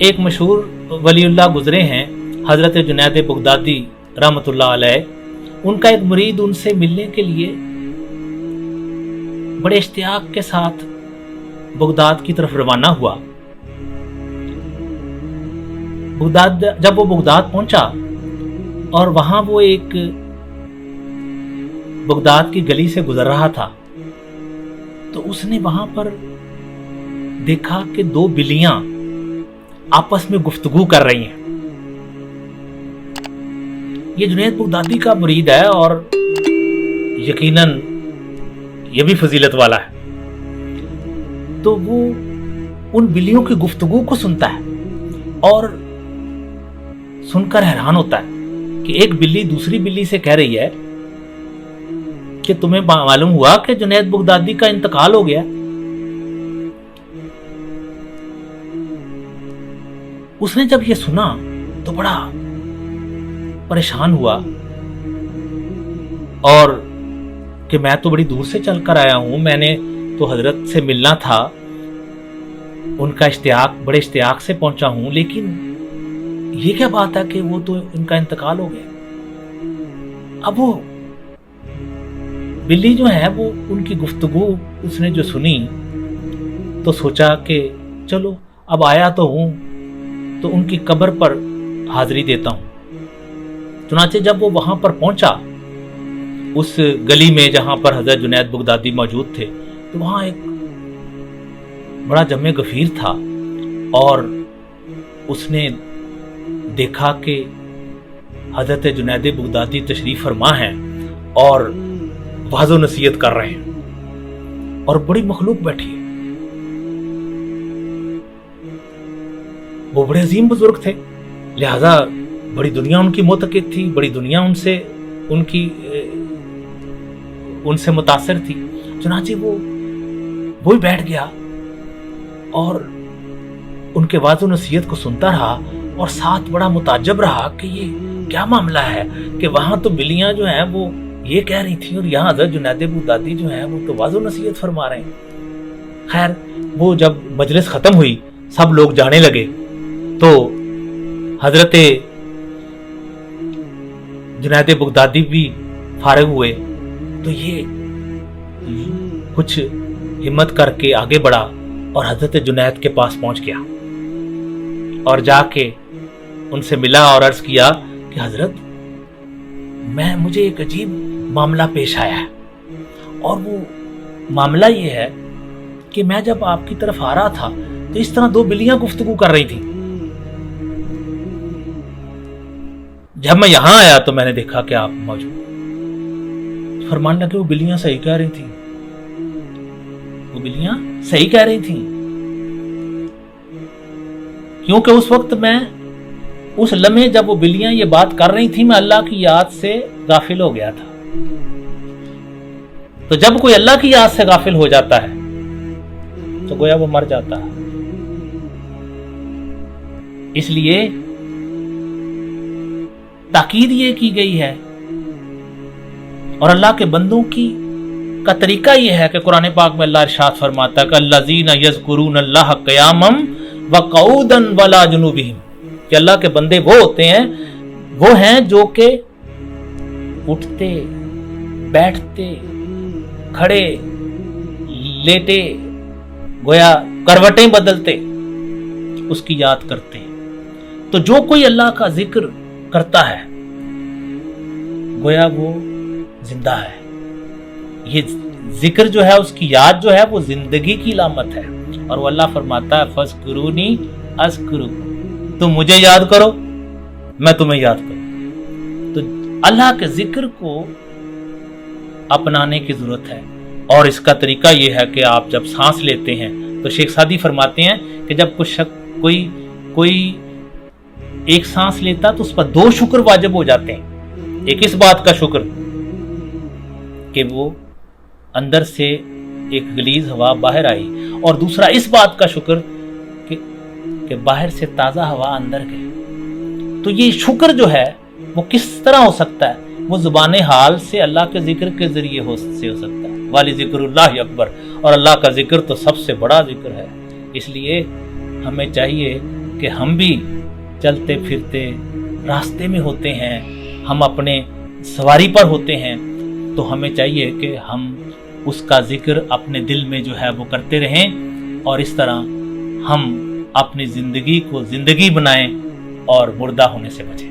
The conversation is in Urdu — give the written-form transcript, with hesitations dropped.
ایک مشہور ولی اللہ گزرے ہیں حضرت جنید بغدادی رحمۃ اللہ علیہ. ان کا ایک مرید ان سے ملنے کے لیے بڑے اشتیاق کے ساتھ بغداد کی طرف روانہ ہوا. جب وہ بغداد پہنچا اور وہاں وہ ایک بغداد کی گلی سے گزر رہا تھا تو اس نے وہاں پر دیکھا کہ دو بلیاں آپس میں گفتگو کر رہی ہیں. یہ جنید بغدادی کا مرید ہے اور یقیناً یہ بھی فضیلت والا ہے. تو وہ ان بلیوں کی گفتگو کو سنتا ہے اور سن کر حیران ہوتا ہے کہ ایک بلی دوسری بلی سے کہہ رہی ہے کہ تمہیں معلوم ہوا کہ جنید بغدادی کا انتقال ہو گیا. اس نے جب یہ سنا تو بڑا پریشان ہوا اور کہ میں تو بڑی دور سے چل کر آیا ہوں, میں نے تو حضرت سے ملنا تھا, ان کا بڑے اشتیاق سے پہنچا ہوں, لیکن یہ کیا بات ہے کہ وہ تو ان کا انتقال ہو گیا. اب وہ بلی جو ہے وہ ان کی گفتگو اس نے جو سنی تو سوچا کہ چلو اب آیا تو ہوں تو ان کی قبر پر حاضری دیتا ہوں. چنانچہ جب وہ وہاں پر پہنچا اس گلی میں جہاں پر حضرت جنید بغدادی موجود تھے تو وہاں ایک بڑا جمع غفیر تھا اور اس نے دیکھا کہ حضرت جنید بغدادی تشریف فرما ہیں اور وعظ و نصیحت کر رہے ہیں اور بڑی مخلوق بیٹھی ہے. وہ بڑے عظیم بزرگ تھے, لہذا بڑی دنیا ان کی معتقد تھی, بڑی دنیا ان سے متاثر تھی. چنانچہ وہ بیٹھ گیا اور ان کے وعظ و نصیحت کو سنتا رہا اور ساتھ بڑا متعجب رہا کہ یہ کیا معاملہ ہے کہ وہاں تو بلیاں جو ہیں وہ یہ کہہ رہی تھیں اور یہاں حضرت جنید بغدادی جو ہیں وہ تو وعظ و نصیحت فرما رہے ہیں. خیر وہ جب مجلس ختم ہوئی سب لوگ جانے لگے تو حضرت جنید بغدادی بھی فارغ ہوئے تو یہ کچھ ہمت کر کے آگے بڑھا اور حضرت جنید کے پاس پہنچ گیا اور جا کے ان سے ملا اور عرض کیا کہ حضرت مجھے ایک عجیب معاملہ پیش آیا ہے اور وہ معاملہ یہ ہے کہ میں جب آپ کی طرف آ رہا تھا تو اس طرح دو بلیاں گفتگو کر رہی تھیں. جب میں یہاں آیا تو میں نے دیکھا کہ آپ موجود. فرمان لگے وہ بلیاں صحیح کہہ رہی تھیں, وہ بلیاں صحیح کہہ رہی تھیں, کیونکہ اس وقت میں اس لمحے جب وہ بلیاں یہ بات کر رہی تھیں میں اللہ کی یاد سے غافل ہو گیا تھا. تو جب کوئی اللہ کی یاد سے غافل ہو جاتا ہے تو گویا وہ مر جاتا ہے. اس لیے تاکید یہ کی گئی ہے اور اللہ کے بندوں کا طریقہ یہ ہے کہ قرآن پاک میں اللہ ارشاد فرماتا ہے کہ الذین یذکرون اللہ قیاما وقعودا وعلی جنوبہم, کہ اللہ کے بندے وہ ہیں جو کہ اٹھتے بیٹھتے کھڑے لیٹے گویا کروٹیں بدلتے اس کی یاد کرتے ہیں. تو جو کوئی اللہ کا ذکر کرتا ہے گویا وہ زندہ ہے. یہ ذکر جو ہے اس کی یاد جو ہے وہ زندگی کی علامت ہے اور وہ اللہ فرماتا ہے فذکرونی اذکرکم, تم مجھے یاد کرو میں تمہیں یاد کروں. تو اللہ کے ذکر کو اپنانے کی ضرورت ہے اور اس کا طریقہ یہ ہے کہ آپ جب سانس لیتے ہیں تو شیخ سعدی فرماتے ہیں کہ جب کوئی ایک سانس لیتا تو اس پر دو شکر واجب ہو جاتے ہیں. ایک اس بات کا شکر کہ وہ اندر سے ایک غلیظ ہوا باہر آئی اور دوسرا اس بات کا شکر کہ باہر سے تازہ ہوا اندر گئی. تو یہ شکر جو ہے وہ کس طرح ہو سکتا ہے؟ وہ زبان حال سے اللہ کے ذکر کے ذریعے ہو سکتا ہے. والی ذکر اللہ اکبر, اور اللہ کا ذکر تو سب سے بڑا ذکر ہے. اس لیے ہمیں چاہیے کہ ہم بھی چلتے پھرتے راستے میں ہوتے ہیں، ہم اپنے سواری پر ہوتے ہیں، تو ہمیں چاہیے کہ ہم اس کا ذکر اپنے دل میں جو ہے وہ کرتے رہیں، اور اس طرح ہم اپنی زندگی کو زندگی بنائیں اور مردہ ہونے سے بچیں۔